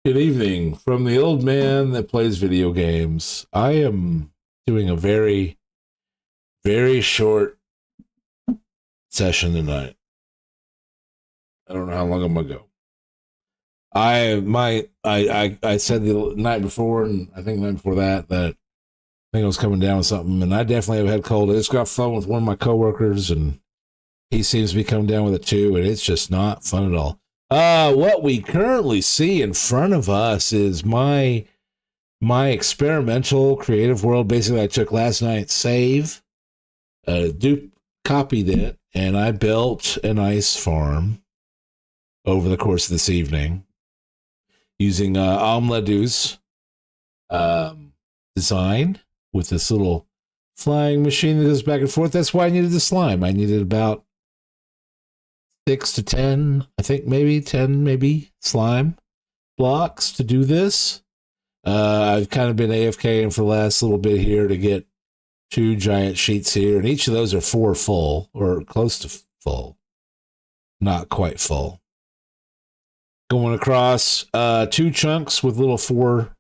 Good evening from the old man that plays video games. I am doing a very, very short session tonight. I don't know how long I'm gonna go. I said the night before, and I think the night before that I think I was coming down with something, and I definitely have had cold. I just got off the phone with one of my coworkers, and he seems to be coming down with it too, and it's just not fun at all. What we currently see in front of us is my experimental creative world. Basically, I took last night's save, dupe copied it, and I built an ice farm over the course of this evening using Omladu's design with this little flying machine that goes back and forth. That's why I needed the slime. I needed about 6 to 10, I think maybe 10, maybe slime blocks to do this. I've kind of been AFKing for the last little bit here to get 2 giant sheets here, and each of those are 4 full or close to full, not quite full. Going across 2 chunks with little 4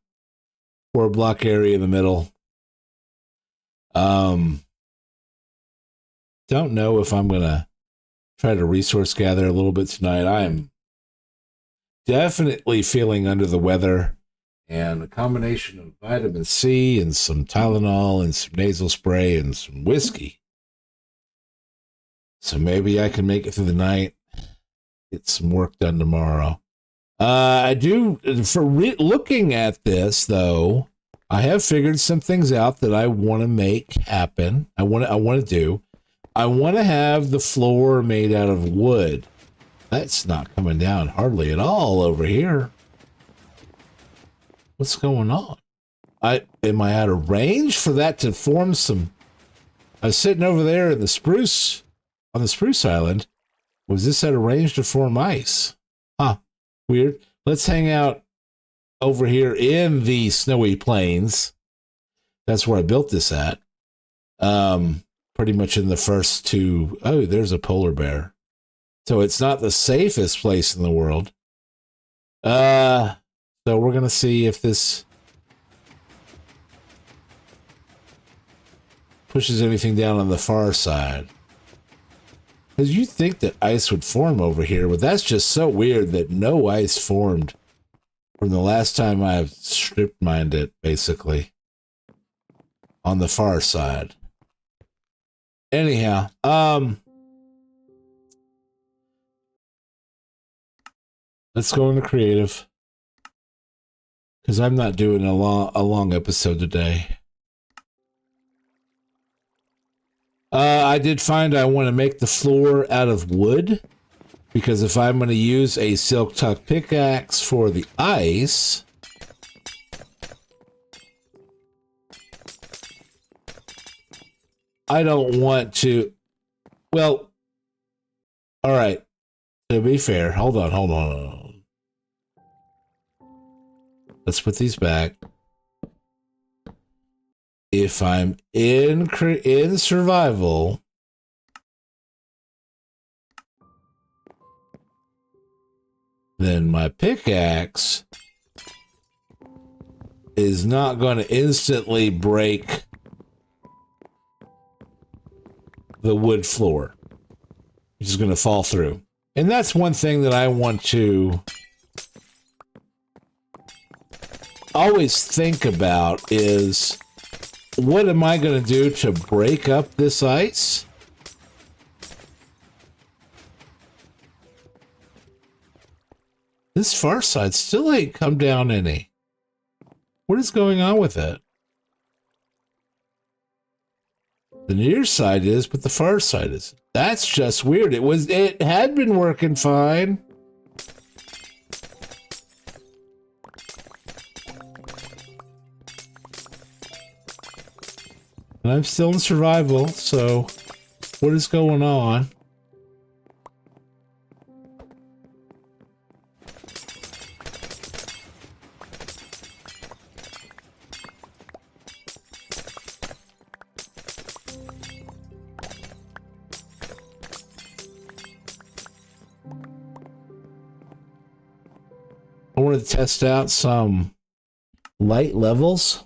block area in the middle. Don't know if I'm gonna try to resource gather a little bit tonight. I am definitely feeling under the weather. And a combination of vitamin C and some Tylenol and some nasal spray and some whiskey. So maybe I can make it through the night, get some work done tomorrow. I do, looking at this, though, I have figured some things out that I want to make happen. I want to do. I want to have the floor made out of wood. That's not coming down hardly at all over here. What's going on? Am I out of range for that to form some? I was sitting over there in the spruce, on the spruce island. Was this out of range to form ice? Huh. Weird. Let's hang out over here in the snowy plains. That's where I built this at. Pretty much in the first 2. Oh, there's a polar bear. So it's not the safest place in the world. So we're going to see if this pushes anything down on the far side. Because you think that ice would form over here, but that's just so weird that no ice formed from the last time I've strip mined it, basically, on the far side. Anyhow, let's go into creative. Because I'm not doing a long episode today. I did find I want to make the floor out of wood. Because if I'm going to use a silk tuck pickaxe for the ice, I don't want to... Well, all right. To be fair, hold on. Let's put these back. If I'm in survival, then my pickaxe is not going to instantly break the wood floor. It's just going to fall through. And that's one thing that I want to always think about is, what am I going to do to break up this ice? This far side still ain't come down any. What is going on with it? The near side is, but the far side is. That's just weird. It had been working fine. And I'm still in survival, so what is going on? wanted to test out some light levels.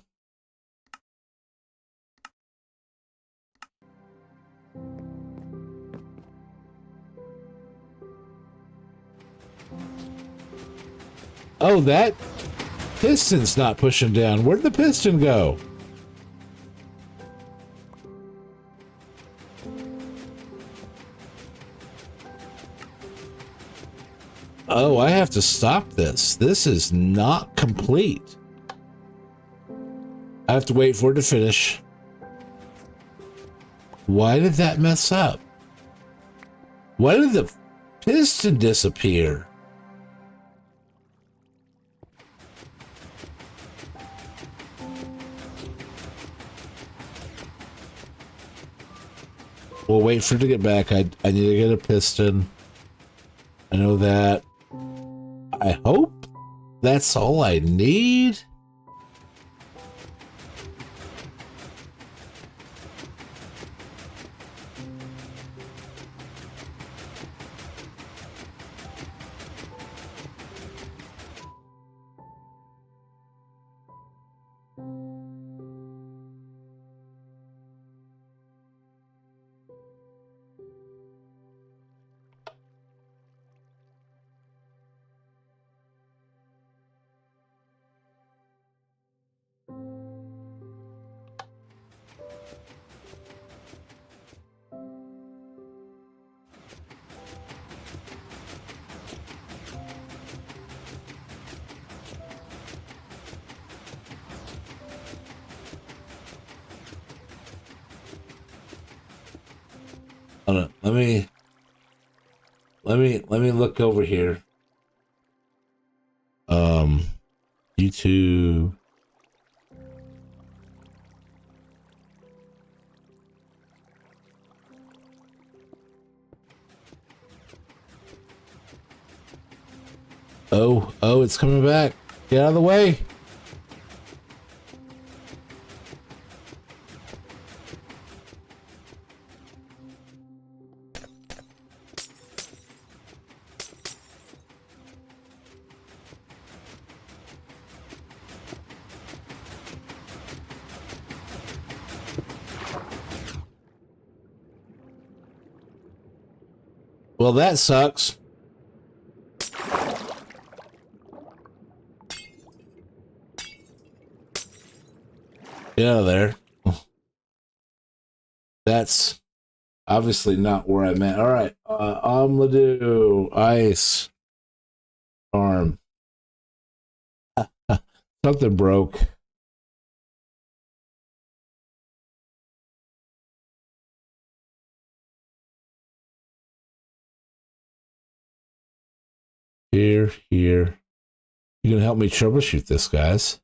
Oh, that piston's not pushing down. Where'd the piston go? Oh, I have to stop this. This is not complete. I have to wait for it to finish. Why did that mess up? Why did the piston disappear? We'll wait for it to get back. I need to get a piston. I know that. I hope that's all I need. Hold on. Let me look over here. YouTube. Oh, it's coming back. Get out of the way. Well, that sucks. Get out of there. That's obviously not where I'm at. All right. Omladu, ice, arm. Something broke. Here. You can help me troubleshoot this, guys.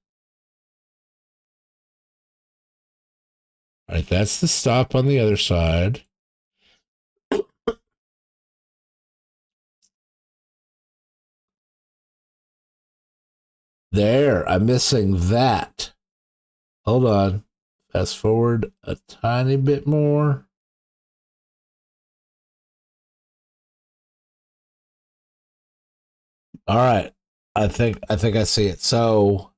All right, that's the stop on the other side. There, I'm missing that. Hold on. Fast forward a tiny bit more. All right. I think I see it. So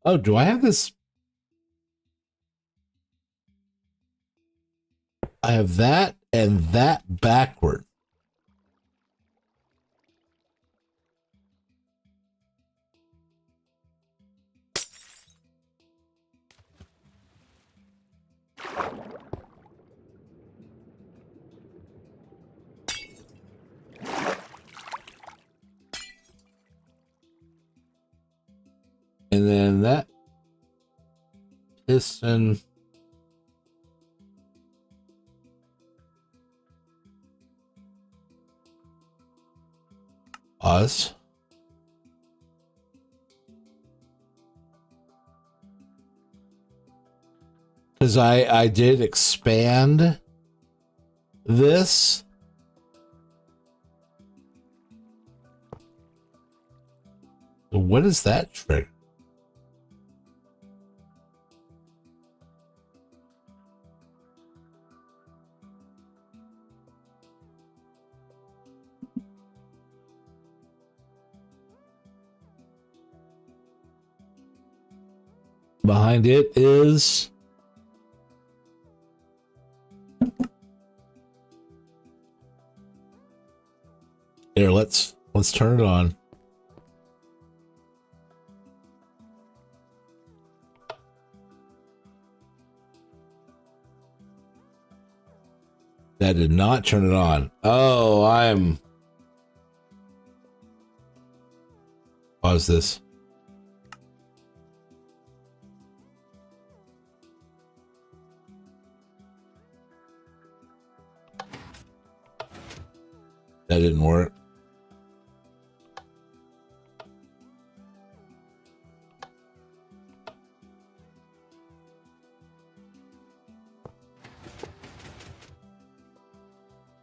oh, do I have this? I have that and that backward. And then that piston. Pause. Because I did expand this. What is that trigger? behind it is here. Let's turn it on. That did not turn it on. Oh, pause this. That didn't work.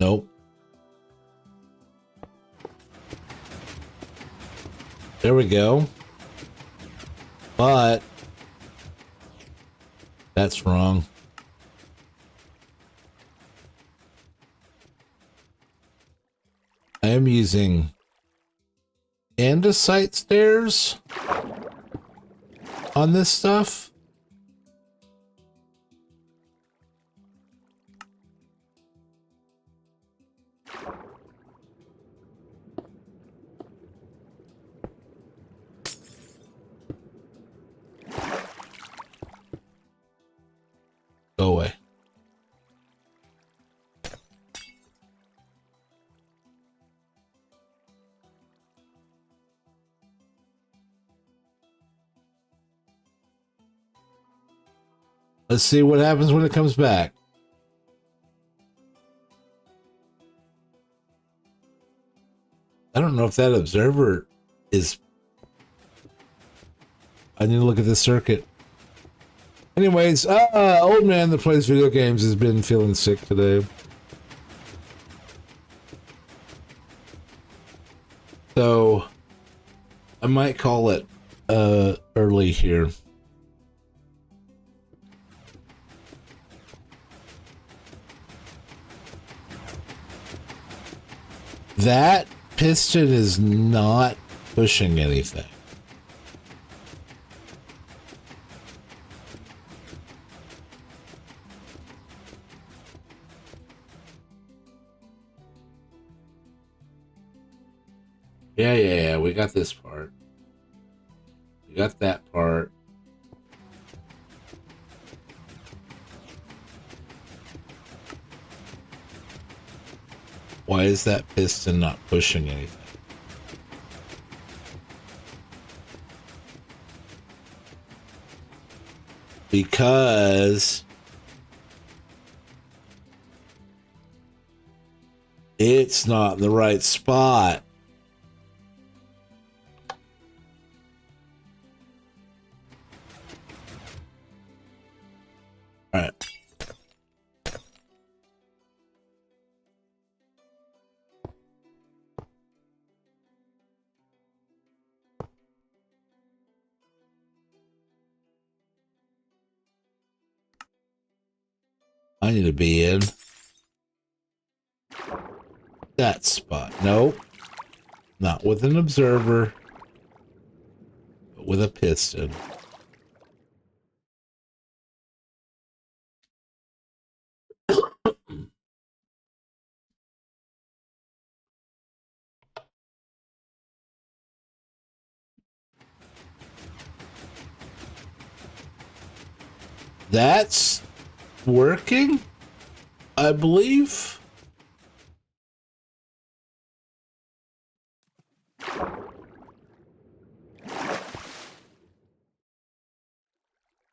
Nope. There we go. But that's wrong. I am using andesite stairs on this stuff. Go away. Let's see what happens when it comes back. I don't know if that observer is... I need to look at this circuit. Anyways, old man that plays video games has been feeling sick today. So, I might call it early here. That piston is not pushing anything. Yeah, we got this part. We got that part. Why is that piston not pushing anything? Because it's not in the right spot. All right. I need to be in that spot. Nope. Not with an observer, but with a piston. That's working, I believe.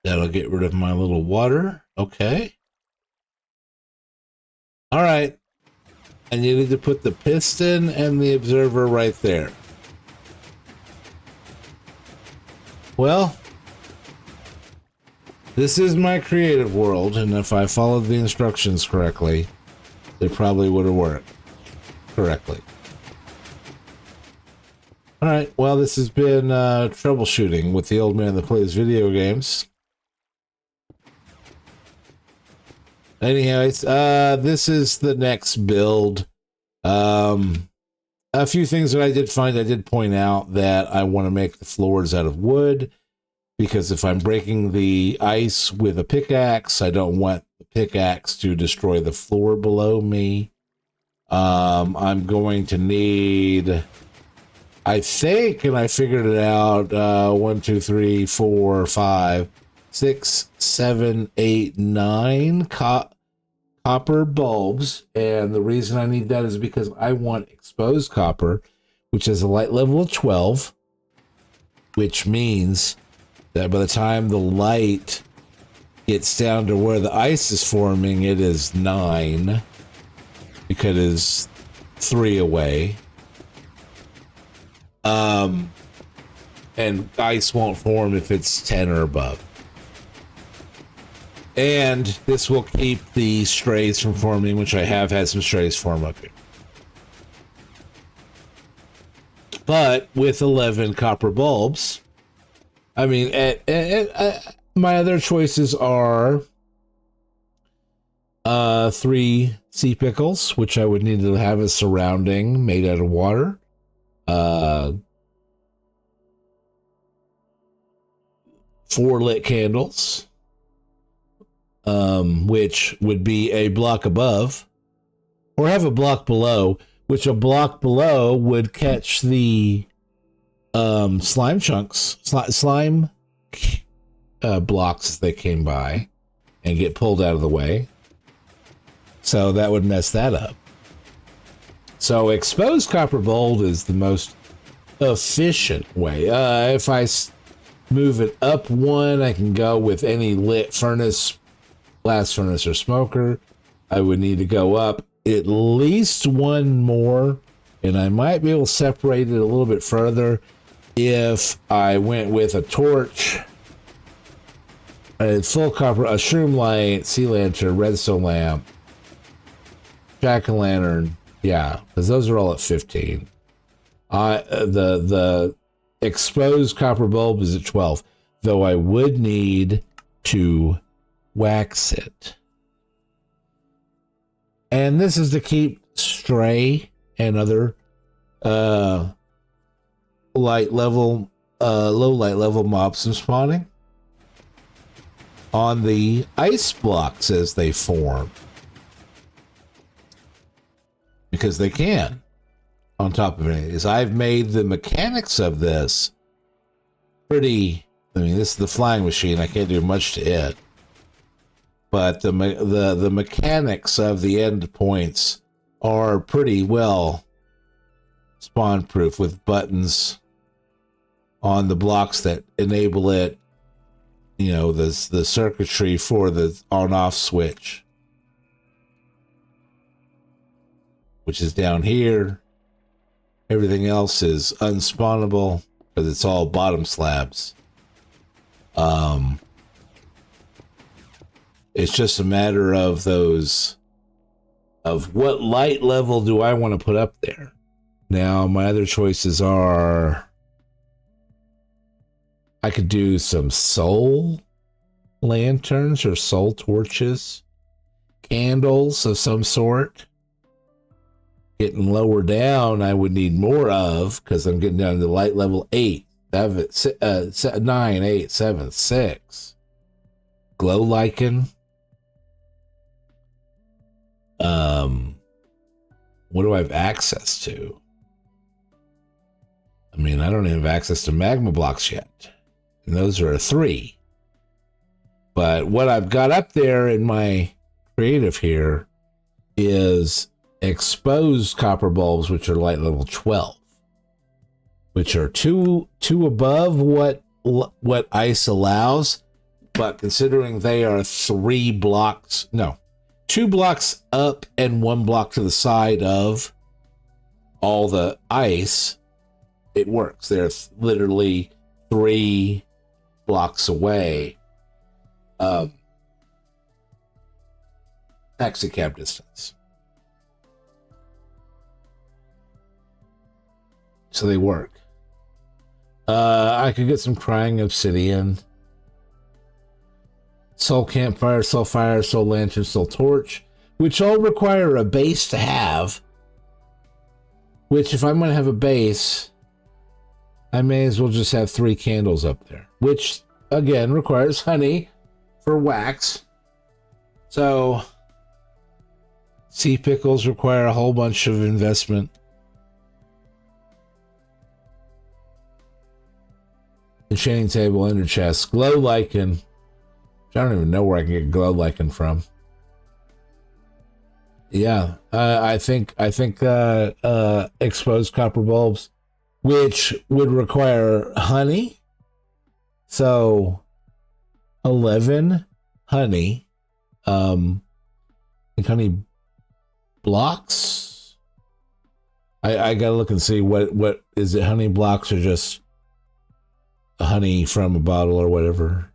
That'll get rid of my little water. Okay. All right. I needed to put the piston and the observer right there. Well, this is my creative world, and if I followed the instructions correctly, it probably would have worked correctly. All right, well, this has been troubleshooting with the old man that plays video games. Anyways, this is the next build. A few things that I did find, I did point out that I want to make the floors out of wood. because if I'm breaking the ice with a pickaxe, I don't want the pickaxe to destroy the floor below me. I'm going to need, I think, and I figured it out, 1, 2, 3, 4, 5, 6, 7, 8, 9 copper bulbs. And the reason I need that is because I want exposed copper, which is a light level of 12, which means that by the time the light gets down to where the ice is forming, it is 9, because it's 3 away. And ice won't form if it's 10 or above. And this will keep the strays from forming, which I have had some strays form up here. But with 11 copper bulbs, I mean, my other choices are 3 sea pickles, which I would need to have a surrounding made out of water. 4 lit candles, which would be a block above, or have a block below, which a block below would catch the slime chunks, slime blocks as they came by and get pulled out of the way. So that would mess that up. So exposed copper bulb is the most efficient way. If I move it up 1, I can go with any lit furnace, blast furnace, or smoker. I would need to go up at least 1 more, and I might be able to separate it a little bit further if I went with a torch, a full copper, a shroom light, sea lantern, redstone lamp, jack-o'-lantern. Yeah, because those are all at 15. The exposed copper bulb is at 12, though I would need to wax it. And this is to keep stray and other low light level mobs from spawning on the ice blocks as they form, because they can. On top of it is, I've made the mechanics of this pretty. I mean, this is the flying machine. I can't do much to it, but the mechanics of the end points are pretty well spawn proof, with buttons on the blocks that enable it. You know, the circuitry for the on-off switch, which is down here. Everything else is unspawnable because it's all bottom slabs. It's just a matter of what light level do I want to put up there. Now, my other choices are, I could do some soul lanterns or soul torches, candles of some sort. Getting lower down, I would need more of, because I'm getting down to light level 8, 9, 8, 7, 6. Glow lichen. What do I have access to? I mean, I don't even have access to magma blocks yet. And those are a 3. But what I've got up there in my creative here is exposed copper bulbs, which are light level 12, which are two above what ice allows, but considering they are 2 blocks up and 1 block to the side of all the ice, it works. They're literally 3 blocks away. Taxi cab distance. So they work. I could get some crying obsidian, soul campfire, soul fire, soul lantern, soul torch, which all require a base to have. Which, if I'm going to have a base, I may as well just have 3 candles up there. Which again requires honey for wax. So sea pickles require a whole bunch of investment. Enchanting table, ender chest, glow lichen. I don't even know where I can get glow lichen from. Yeah, I think exposed copper bulbs, which would require honey. So 11 honey, and honey blocks. I gotta look and see what is it, honey blocks or just honey from a bottle or whatever.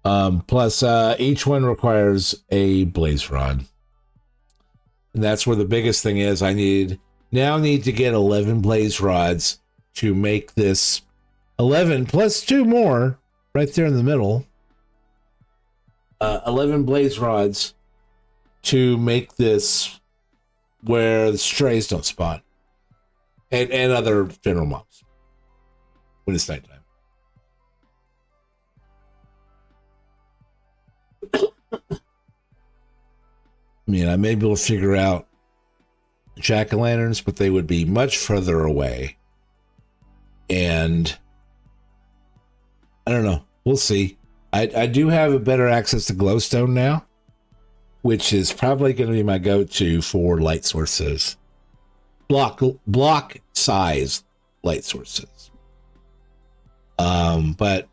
Plus each one requires a blaze rod. And that's where the biggest thing is. I need to get 11 blaze rods to make this 11 plus 2 more right there in the middle. 11 blaze rods to make this where the strays don't spawn and other general mobs when it's nighttime. I mean, I may be able to figure out jack-o'-lanterns, but they would be much further away. And I don't know. We'll see. I do have a better access to glowstone now, which is probably going to be my go-to for light sources. Block size light sources. But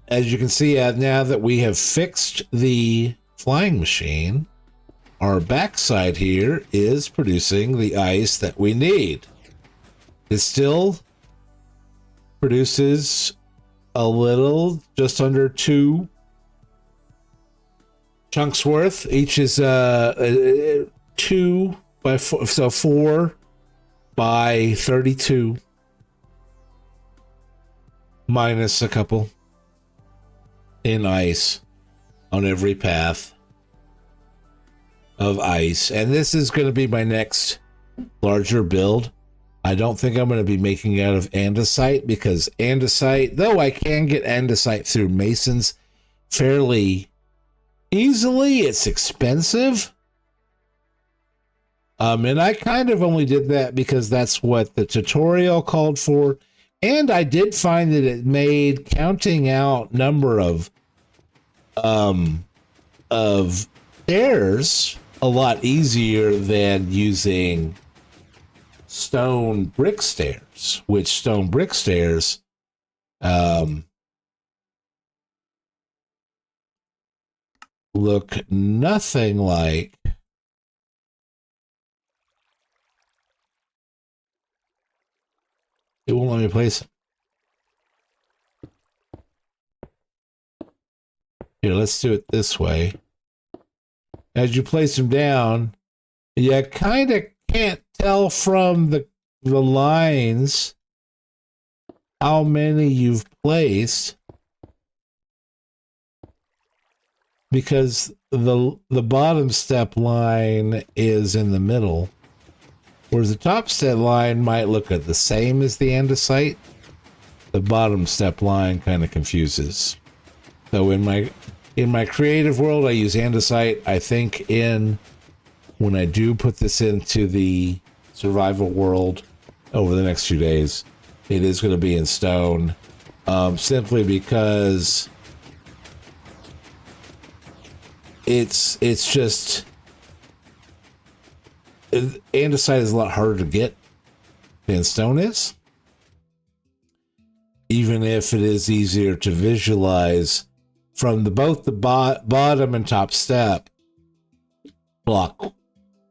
as you can see, now that we have fixed the flying machine, our backside here is producing the ice that we need. It still produces a little, just under 2 chunks worth. Each is 2 by 4, so 4 by 32, minus a couple in ice on every path of ice. And this is going to be my next larger build. I don't think I'm going to be making out of andesite, because andesite, though I can get andesite through masons fairly easily, it's expensive. And I kind of only did that because that's what the tutorial called for. And I did find that it made counting out number of stairs a lot easier than using stone brick stairs, which stone brick stairs look nothing like it. Won't let me place them. Here, let's do it this way. As you place them down, you kind of can't tell from the lines how many you've placed, because the bottom step line is in the middle, whereas the top step line might look at the same as the andesite. The bottom step line kind of confuses. So in my creative world, I use andesite. I think when I do put this into the survival world over the next few days, it is going to be in stone, simply because it's just andesite is a lot harder to get than stone is, even if it is easier to visualize from both the bottom and top step block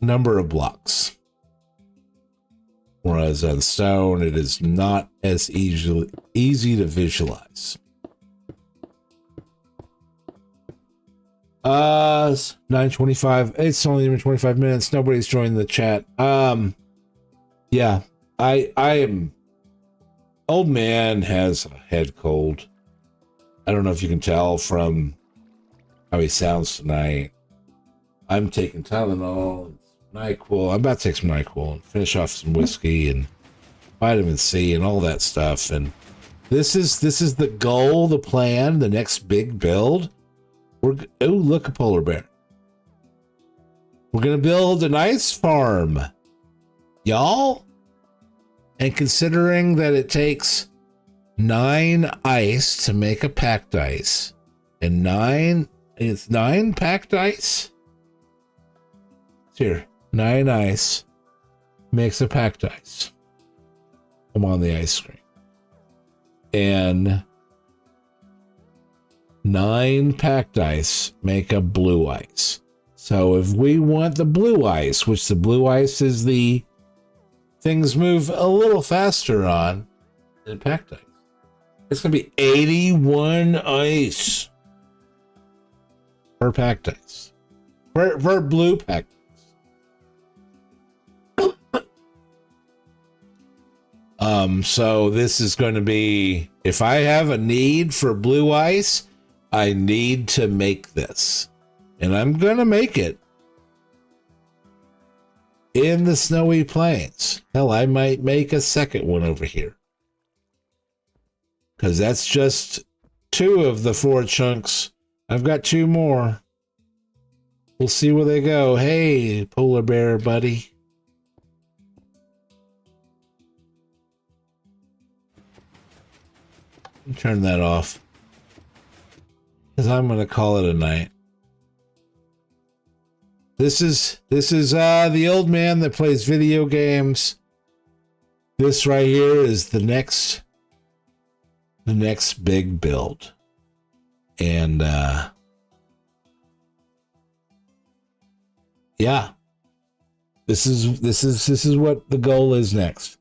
number of blocks. Whereas on stone, it is not as easy to visualize. 9:25. It's only been 25 minutes. Nobody's joined the chat. Yeah, I am. Old man has a head cold. I don't know if you can tell from how he sounds tonight. I'm taking Tylenol, NyQuil. I'm about to take some NyQuil and finish off some whiskey and vitamin C and all that stuff. And This is the goal, the plan, the next big build. Oh, look, a polar bear. We're gonna build an ice farm, y'all. And considering that it takes 9 ice to make a packed ice, and 9 packed ice. Here, 9 ice makes a packed ice. I'm on the ice screen. And 9 packed ice make a blue ice. So if we want the blue ice, which the blue ice is the things move a little faster on than packed ice, it's going to be 81 ice per packed ice. Per blue packed ice. So this is going to be, if I have a need for blue ice, I need to make this. And I'm going to make it in the snowy plains. Hell, I might make a second one over here. Because that's just 2 of the 4 chunks. I've got 2 more. We'll see where they go. Hey, polar bear buddy. Turn that off. Because I'm going to call it a night. This is the old man that plays video games. This right here is the next big build. And yeah. This is what the goal is next.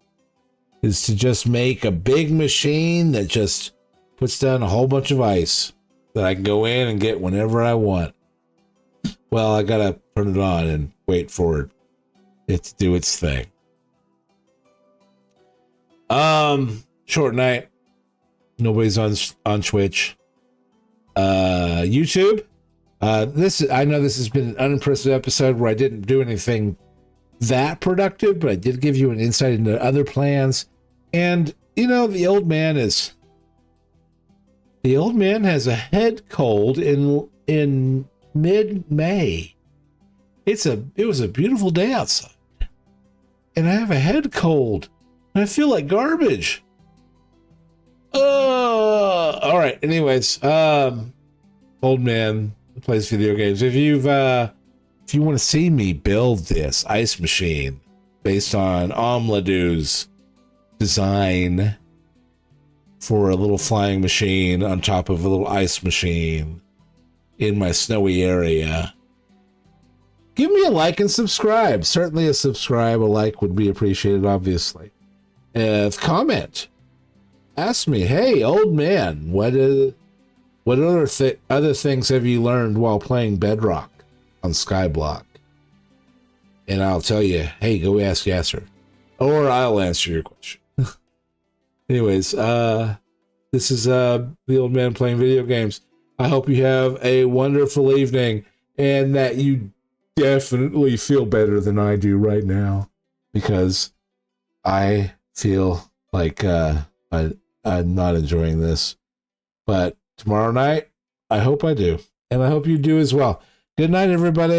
Is to just make a big machine that just puts down a whole bunch of ice that I can go in and get whenever I want. Well, I gotta turn it on and wait for it to do its thing. Short night. Nobody's on Twitch. YouTube. I know this has been an unimpressive episode where I didn't do anything that productive, but I did give you an insight into other plans. And you know, the old man has a head cold in mid-May. It was a beautiful day outside, and I have a head cold, and I feel like garbage. All right. Anyways, old man plays video games. If you want to see me build this ice machine based on Omladu's design for a little flying machine on top of a little ice machine in my snowy area, give me a like and subscribe. Certainly a subscribe, a like would be appreciated, obviously. Comment. Ask me, hey, old man, what other things have you learned while playing Bedrock on Skybedrock? And I'll tell you, hey, go ask Yasser. Or I'll answer your question. Anyways, this is the old man playing video games. I hope you have a wonderful evening and that you definitely feel better than I do right now, because I feel like I'm not enjoying this. But tomorrow night, I hope I do. And I hope you do as well. Good night, everybody.